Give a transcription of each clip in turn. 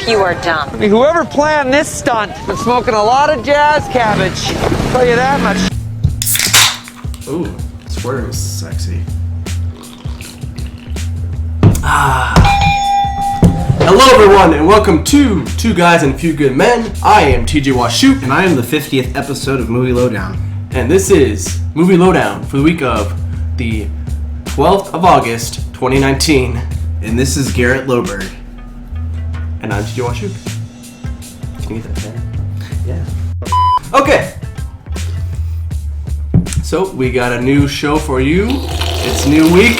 You are dumb. I mean, whoever planned this stunt been smoking a lot of jazz cabbage. I'll tell you that much. Ooh, Swordfish is sexy. Hello everyone, and welcome to Two Guys and a Few Good Men. I am TJ Hounsou, and I am the 50th episode of Movie Lowdown. and this is Movie Lowdown for the week of the 12th of August, 2019. And this is Garrett Lowberg. And I'm TJ Hounsou. Can you get that pen? Yeah. Okay. So, we got a new show for you. It's a new week.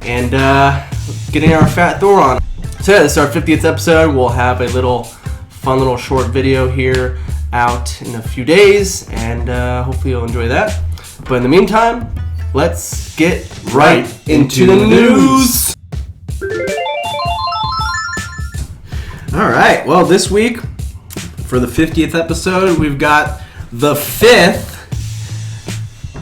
And, getting our fat Thor on. So yeah, this is our 50th episode. We'll have a fun little short video here out in a few days. And, hopefully you'll enjoy that. But in the meantime, let's get right into the news. Alright, well, this week, for the 50th episode, we've got the 5th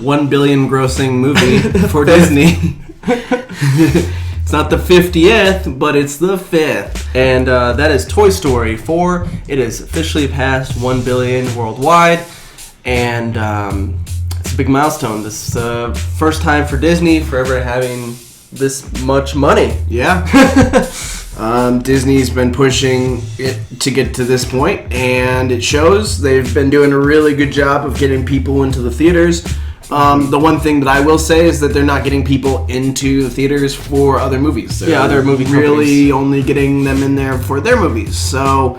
1 billion grossing movie for Disney. It's not the 50th, but it's the 5th. And that is Toy Story 4. It has officially passed 1 billion worldwide. And it's a big milestone. This is the first time for Disney for ever having this much money. Yeah. Disney's been pushing it to get to this point, and it shows. They've been doing a really good job of getting people into the theaters. The one thing that I will say is that they're not getting people into the theaters for other movies. They're other movie really only getting them in there for their movies. So,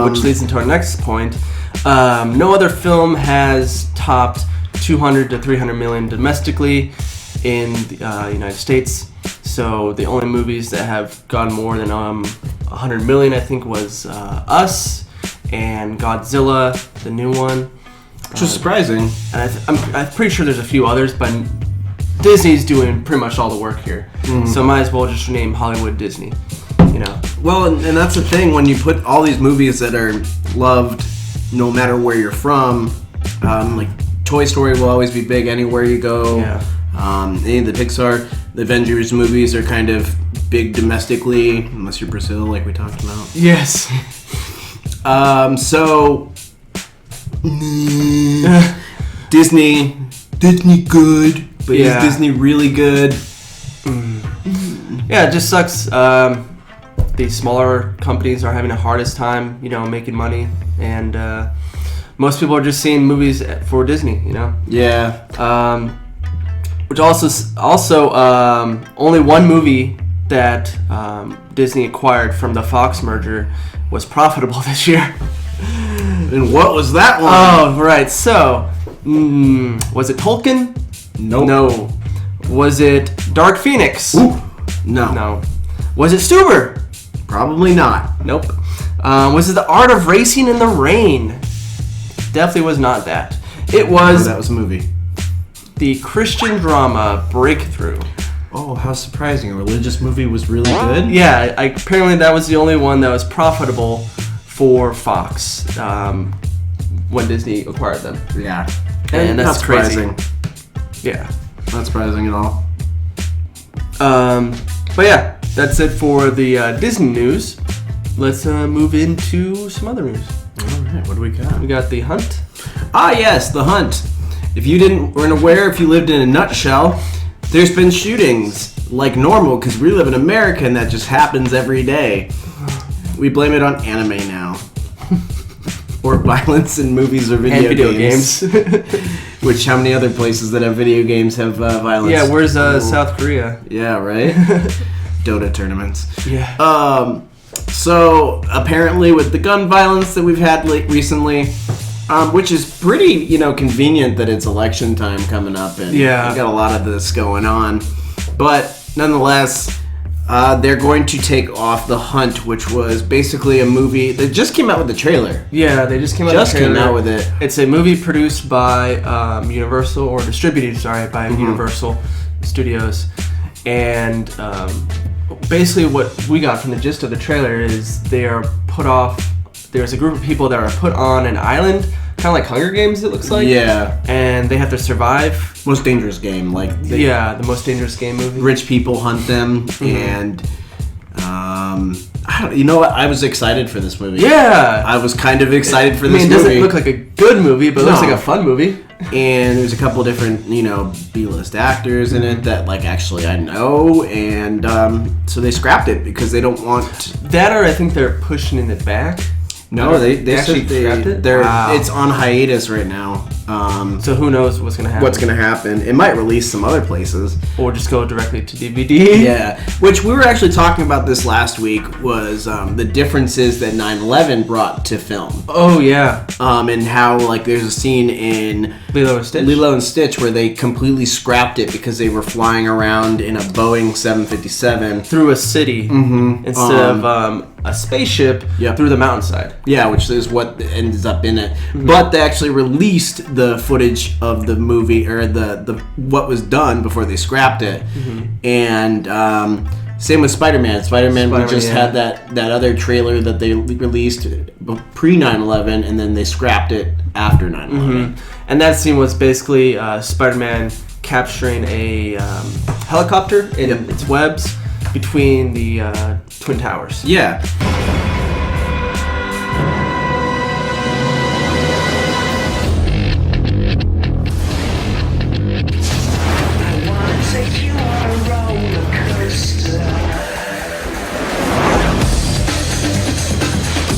which leads into our next point. No other film has topped 200 to 300 million domestically in the United States. So the only movies that have gone more than 100 million, I think, was Us and Godzilla, the new one. which is surprising. And I'm pretty sure there's a few others, but Disney's doing pretty much all the work here. So might as well just rename Hollywood Disney, you know. Well, and that's the thing, when you put all these movies that are loved no matter where you're from, like Toy Story will always be big anywhere you go. Yeah. Any of the Pixar, the Avengers movies are kind of big domestically, unless you're Brazil, like we talked about. Yes. So Disney good, but is Disney really good? Yeah, it just sucks. The smaller companies are having the hardest time, you know, making money, and most people are just seeing movies for Disney, you know. Yeah. Which also only one movie that Disney acquired from the Fox merger was profitable this year. And what was that one? Oh, right. So, was it Tolkien? Nope. No. Was it Dark Phoenix? Ooh. No. No. Was it Stuber? Probably not. Nope. Was it The Art of Racing in the Rain? Definitely was not that. It was that was a movie. the Christian drama Breakthrough. Oh, how surprising. A religious movie was really good? Yeah, apparently that was the only one that was profitable for Fox when Disney acquired them. Yeah. And that's not crazy. surprising. Yeah. Not surprising at all. But yeah, that's it for the Disney news. Let's move into some other news. Alright, what do we got? We got The Hunt. Ah, yes, The Hunt. If you weren't aware, if you lived in a nutshell, there's been shootings like normal because we live in America and that just happens every day. We blame it on anime now. Or violence in movies or video games. Which, how many other places that have video games have violence? Yeah, where's South Korea? Yeah, right? Dota tournaments. Yeah. So, apparently with the gun violence that we've had recently, which is pretty, convenient that it's election time coming up and we got a lot of this going on. But, nonetheless, they're going to take off The Hunt, which was basically a movie that just came out with the trailer. Yeah, they just came out with it. It's a movie produced by Universal, or distributed, by Universal Studios. And basically what we got from the gist of the trailer is there's a group of people that are put on an island, kind of like Hunger Games, it looks like. Yeah. And they have to survive. Most dangerous game. The most dangerous game movie. Rich people hunt them, and You know what? I was excited for this movie. Yeah. I was kind of excited for this movie. It doesn't look like a good movie, but it looks like a fun movie. And there's a couple different, B-list actors in it that, actually I know. And so they scrapped it because they don't want... That, or I think they're pushing it back. No, they actually scrapped it? It's on hiatus right now. So who knows what's going to happen? What's going to happen. It might release some other places. Or just go directly to DVD. Yeah. Which we were actually talking about this last week was the differences that 9/11 brought to film. Oh, yeah. And how, there's a scene in Lilo and Stitch where they completely scrapped it because they were flying around in a Boeing 757. Through a city. Mm-hmm. Instead of a spaceship through the mountainside. Yeah, which is what ends up in it. Mm-hmm. But they actually released the footage of the movie, or the what was done before they scrapped it. Mm-hmm. And same with Spider-Man. Spider-Man we just had that other trailer that they released pre 9/11, and then they scrapped it after 9/11. Mm-hmm. And that scene was basically Spider-Man capturing a helicopter in its webs between the Twin Towers. Yeah.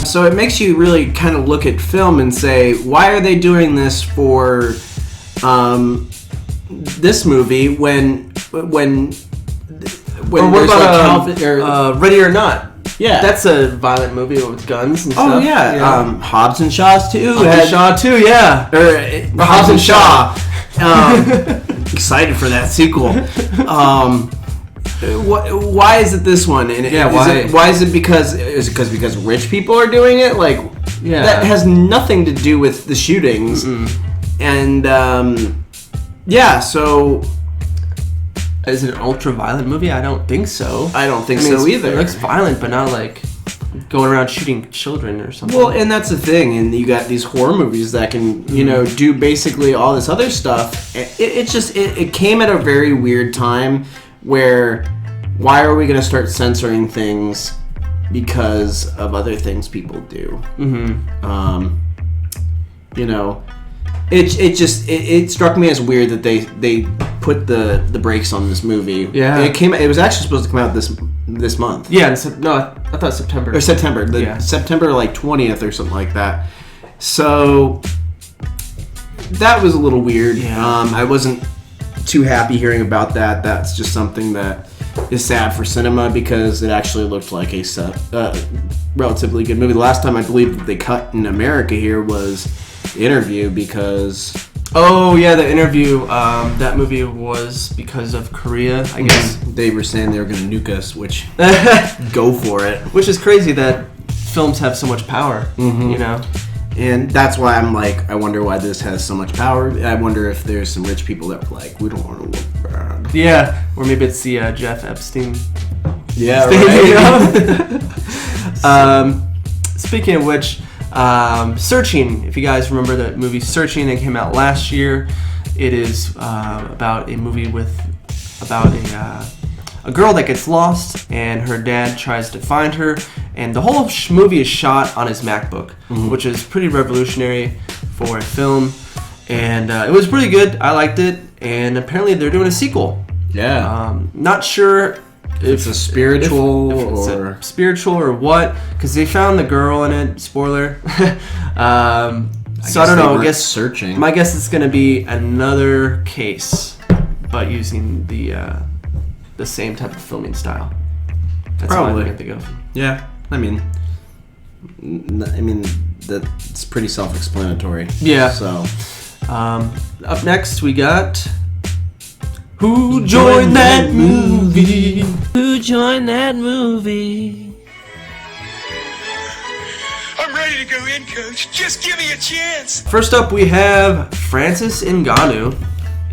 So it makes you really kind of look at film and say, why are they doing this for this movie when or what about Ready or Not? Yeah, that's a violent movie with guns and stuff. Oh yeah, Hobbs and Shaw's too. Shaw too, yeah. Or Hobbs and Shaw. Excited for that sequel. Why is it this one? And why is it because rich people are doing it? That has nothing to do with the shootings. Mm-mm. And so. Is it an ultra-violent movie? I don't think so. I don't think so either. It looks violent, but not going around shooting children or something. Well, and that's the thing. And you got these horror movies that can, do basically all this other stuff. It came at a very weird time where, why are we going to start censoring things because of other things people do? Mm-hmm. It struck me as weird that they put the brakes on this movie. Yeah, it was actually supposed to come out this month. Yeah, I thought September. Or September, September 20th or something like that. So that was a little weird. Yeah. I wasn't too happy hearing about that. That's just something that is sad for cinema because it actually looked like a relatively good movie. The last time I believe that they cut in America here was Interview because... Oh, yeah, The Interview. That movie was because of Korea, I guess. They were saying they were going to nuke us, which... go for it. Which is crazy that films have so much power, And that's why I'm I wonder why this has so much power. I wonder if there's some rich people that are we don't want to look bad. Yeah, or maybe it's the Jeff Epstein. Yeah, right. Speaking of which... Searching, if you guys remember the movie Searching that came out last year, it is about a movie about a girl that gets lost and her dad tries to find her, and the whole movie is shot on his MacBook, which is pretty revolutionary for a film, and it was pretty good. I liked it, and apparently they're doing a sequel. Yeah. Not sure if it's a spiritual or what, because they found the girl in it. Spoiler. So I don't know. I guess searching. My guess is going to be another case, but using the same type of filming style. That's probably what I can think of. Yeah, I mean that's pretty self-explanatory. Yeah. So, up next we got. Who joined that movie? Who joined that movie? I'm ready to go in, Coach. Just give me a chance. First up, we have Francis Ngannou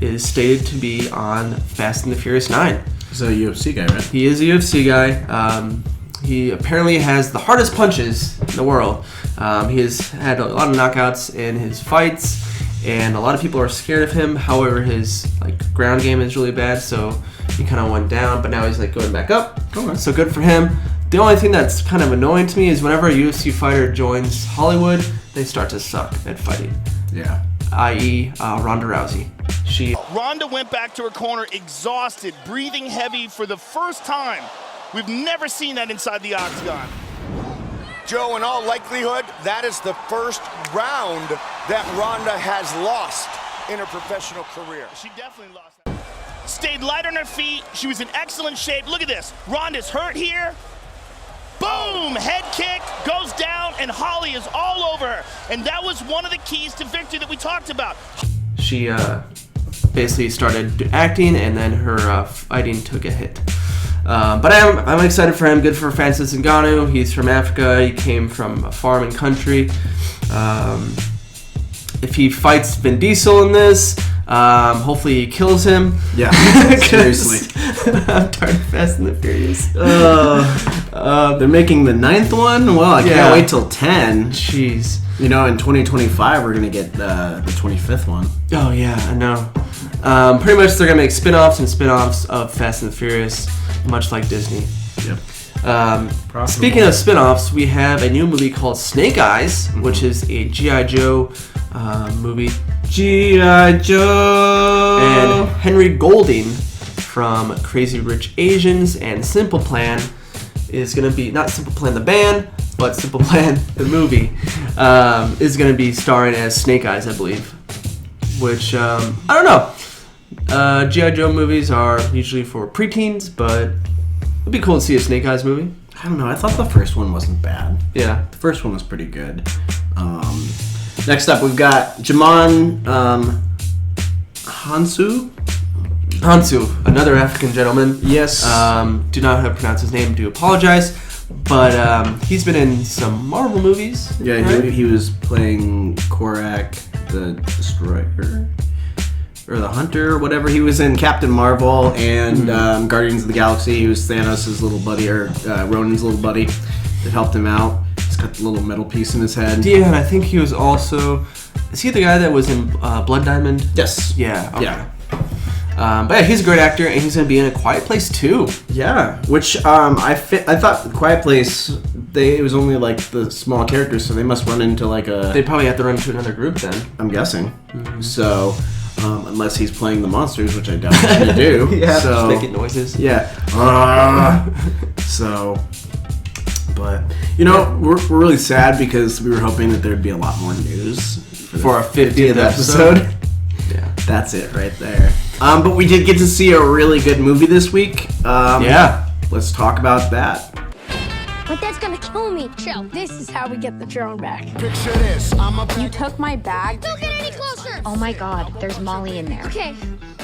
is stated to be on Fast and the Furious 9. He's a UFC guy, right? He is a UFC guy. He apparently has the hardest punches in the world. He has had a lot of knockouts in his fights. And a lot of people are scared of him. However, his ground game is really bad, so he kind of went down. But now he's going back up. Okay. So good for him. The only thing that's kind of annoying to me is whenever a UFC fighter joins Hollywood, they start to suck at fighting. Yeah. I.e., Ronda Rousey. Ronda went back to her corner exhausted, breathing heavy for the first time. We've never seen that inside the octagon. Joe, in all likelihood, that is the first round that Ronda has lost in her professional career. She definitely lost that. Stayed light on her feet. She was in excellent shape. Look at this. Ronda's hurt here. Boom! Head kick, goes down, and Holly is all over her. And that was one of the keys to victory that we talked about. She basically started acting, and then her fighting took a hit. But I'm excited for him. Good for Francis Ngannou. He's from Africa. He came from a farming country. If he fights Vin Diesel in this, hopefully he kills him. Yeah, seriously. I'm tired of Fast and the Furious. They're making the 9th one? Well, I can't wait till 10. Jeez. You know, in 2025, we're going to get the 25th one. Oh, yeah, I know. Pretty much they're going to make spin-offs and spin-offs of Fast and the Furious, much like Disney. Yep. Speaking of spin-offs, we have a new movie called Snake Eyes, which is a G.I. Joe movie. G.I. Joe! And Henry Golding from Crazy Rich Asians and Simple Plan is going to be, not Simple Plan the band, but Simple Plan the movie, is going to be starring as Snake Eyes, I believe. Which, I don't know. G.I. Joe movies are usually for preteens, but it'd be cool to see a Snake Eyes movie. I don't know. I thought the first one wasn't bad. Yeah. The first one was pretty good. Next up, we've got Djimon Hounsou. Hounsou, another African gentleman. Yes. Do not know how to pronounce his name. Do apologize. But he's been in some Marvel movies. Yeah, right? he was playing Korak the Destroyer. Or the Hunter, or whatever. He was in Captain Marvel and Guardians of the Galaxy. He was Thanos' little buddy, or Ronin's little buddy that helped him out. He's got the little metal piece in his head. Yeah, and I think he was also... Is he the guy that was in Blood Diamond? Yes. Yeah. Okay. Yeah. But yeah, he's a great actor, and he's going to be in A Quiet Place too. Yeah, which I thought The Quiet Place, it was only like the small characters, so they must run into like a... They probably have to run into another group then. I'm guessing. So... unless he's playing the monsters, which I doubt he's going to do. Yeah, so, just making noises. Yeah. So, but, you know, we're really sad because we were hoping that there'd be a lot more news for our 50th episode. Yeah. That's it right there. But we did get to see a really good movie this week. Yeah. Let's talk about that. My dad's gonna kill me. Chill. This is how we get the drone back. Picture this. You took my bag? Don't get any closer. Oh my god, there's Molly in there. Okay,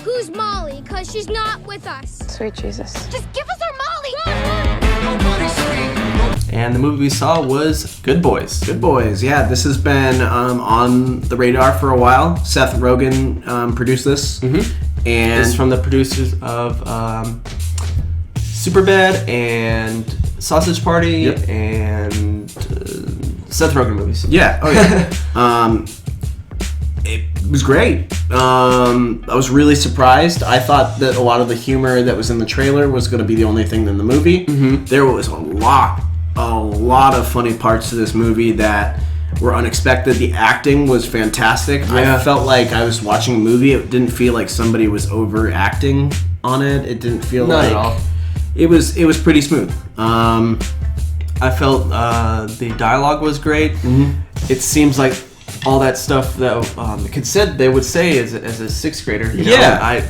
who's Molly? Because she's not with us. Sweet Jesus. Just give us our Molly. And the movie we saw was Good Boys. Good Boys, yeah. This has been on the radar for a while. Seth Rogen produced this. And It's from the producers of Superbad and Sausage Party and Seth Rogen movies. Yeah, oh yeah. It was great. I was really surprised. I thought that a lot of the humor that was in the trailer was going to be the only thing in the movie. There was a lot of funny parts to this movie that were unexpected. The acting was fantastic. Yeah. I felt like I was watching a movie. It didn't feel like somebody was overacting on it. It didn't feel Not like... at all. It was pretty smooth. I felt the dialogue was great. It seems like all that stuff that the kids said they would say as a sixth grader. You know? I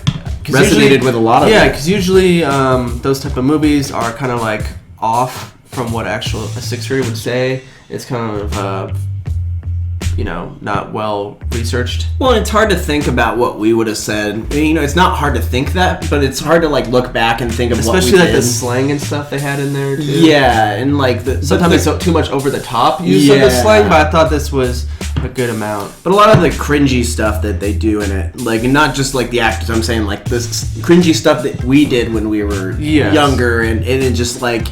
resonated with a lot of it. Yeah, because usually those type of movies are kind of like off from what a sixth grader would say. It's kind of not well researched. Well, it's hard to think about what we would have said. You know, it's not hard to think that, but it's hard to like look back and think of especially what we like did. the slang and stuff they had in there too. Yeah, and like Sometimes it's too much over the top use of the slang, but I thought this was a good amount. But a lot of the cringy stuff that they do in it, like not just like the actors, I'm saying like this cringy stuff that we did when we were younger, and it just like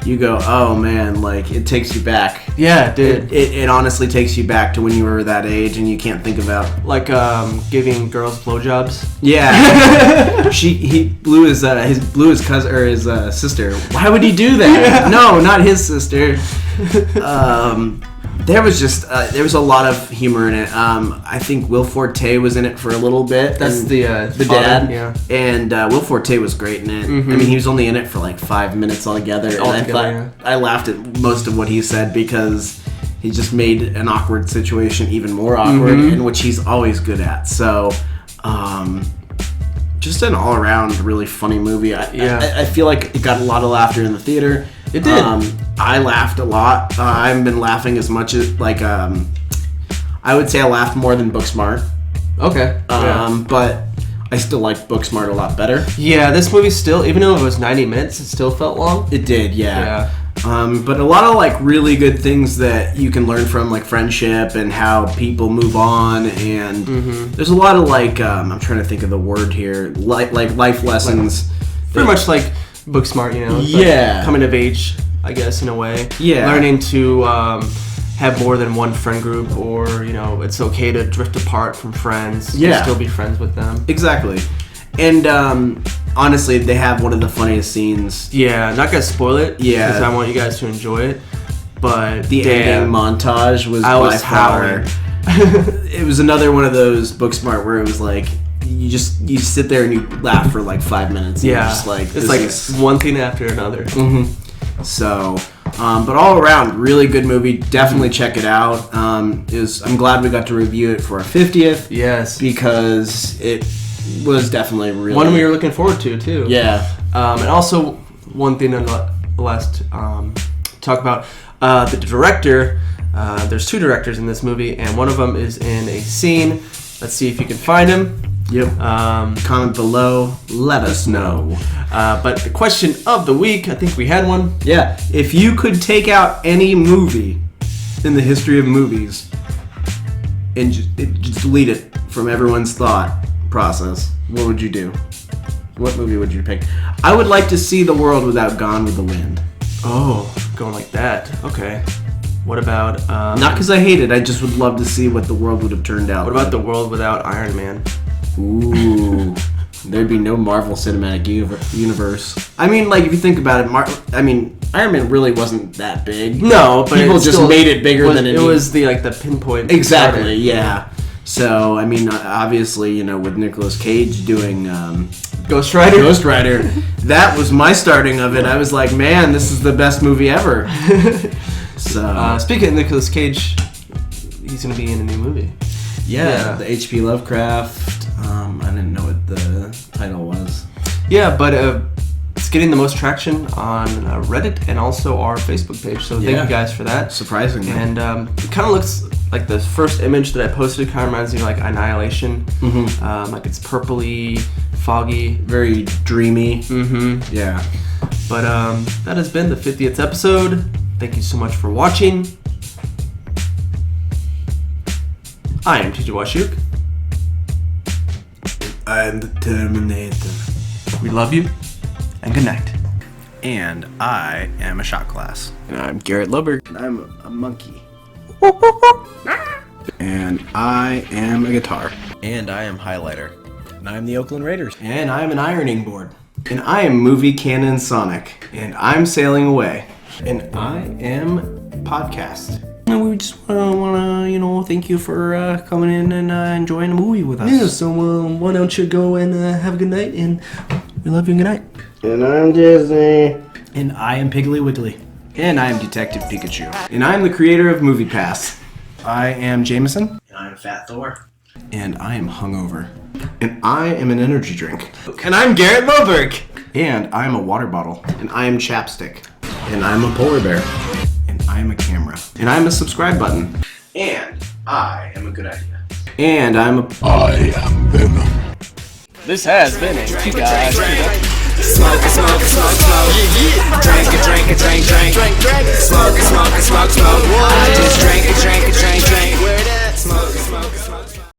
you go, oh man, like it takes you back. Yeah, it did. It honestly takes you back to when you were that age and you can't think about Like giving girls blowjobs. Yeah. He blew his cousin or his sister. Why would he do that? No, not his sister. There was a lot of humor in it. I think Will Forte was in it for a little bit. That's the dad. Yeah. And Will Forte was great in it. Mm-hmm. I mean, he was only in it for like 5 minutes altogether. And I laughed at most of what he said because he just made an awkward situation even more awkward, in which he's always good at. So, just an all-around really funny movie. I feel like it got a lot of laughter in the theater. It did. I laughed a lot. I haven't been laughing as much as I would say I laughed more than Booksmart. Okay. But I still like Booksmart a lot better. Yeah, this movie still, even though it was 90 minutes, it still felt long. It did, yeah. But a lot of like really good things that you can learn from, like friendship and how people move on, and there's a lot of like I'm trying to think of the word here, like life lessons. Pretty much like Booksmart, you know. It's like coming of age, I guess, in a way. Yeah. Learning to have more than one friend group, or you know, it's okay to drift apart from friends. Yeah. Still be friends with them. Exactly. And honestly, they have one of the funniest scenes. Yeah, not gonna spoil it. Yeah. Because I want you guys to enjoy it. But the ending montage was I by was far. howling. It was another one of those Booksmart where it was like you sit there and you laugh for like 5 minutes. And Yeah. you're just like, it's like one thing after another. So, but all around, really good movie. Definitely check it out. I'm glad we got to review it for our 50th. Yes. Because it was definitely really one we were looking forward to too. Yeah. And also one thing on the last talk about the director. There's 2 directors in this movie, and one of them is in a scene. Let's see if you can find him. Yep. Comment below. Let us know. But the question of the week, I think we had one. Yeah. If you could take out any movie in the history of movies and just delete it from everyone's thought process, what would you do? What movie would you pick? I would like to see the world without Gone with the Wind. Oh, going like that. Okay. What about... Not because I hate it. I just would love to see what the world would have turned out. What about the world without Iron Man? Ooh. There'd be no Marvel Cinematic Universe. I mean, like, if you think about it, Iron Man really wasn't that big. No, but people just made it bigger than it was the pinpoint. Exactly, yeah. So, I mean, obviously, you know, with Nicolas Cage doing Ghost Rider, that was my starting of it. I was like, man, this is the best movie ever. So, speaking of Nicolas Cage, he's going to be in a new movie. Yeah, the H.P. Lovecraft. I didn't know what the title was. Yeah, but it's getting the most traction on Reddit and also our Facebook page. So thank you guys for that. Surprisingly. And it kind of looks like the first image that I posted kind of reminds me of like Annihilation. Like it's purpley, foggy. Very dreamy. Yeah. But that has been the 50th episode. Thank you so much for watching. I am TJ Washuk. I'm the Terminator. We love you, and good night. And I am a shot glass. And I'm Garrett Loberg. And I'm a monkey. And I am a guitar. And I am Highlighter. And I'm the Oakland Raiders. And I'm an ironing board. And I am Movie Canon Sonic. And I'm sailing away. And I am podcast. And we just want to, thank you for coming in and enjoying a movie with us. Yeah, so why don't you go and have a good night, and we love you and good night. And I'm Disney. And I am Piggly Wiggly. And I am Detective Pikachu. And I'm the creator of Movie Pass. I am Jameson. And I'm Fat Thor. And I am hungover. And I am an energy drink. And I'm Garrett Loberg. And I am a water bottle. And I am chapstick. And I'm a polar bear. And I am a camera. And I'm a subscribe button. And I am a good idea. And I am Venom. This has been a You Guys Smoke, smoke, smoke, smoke. Drink, drink, drink, drink. Smoke, smoke, smoke, smoke. I just drink, drink,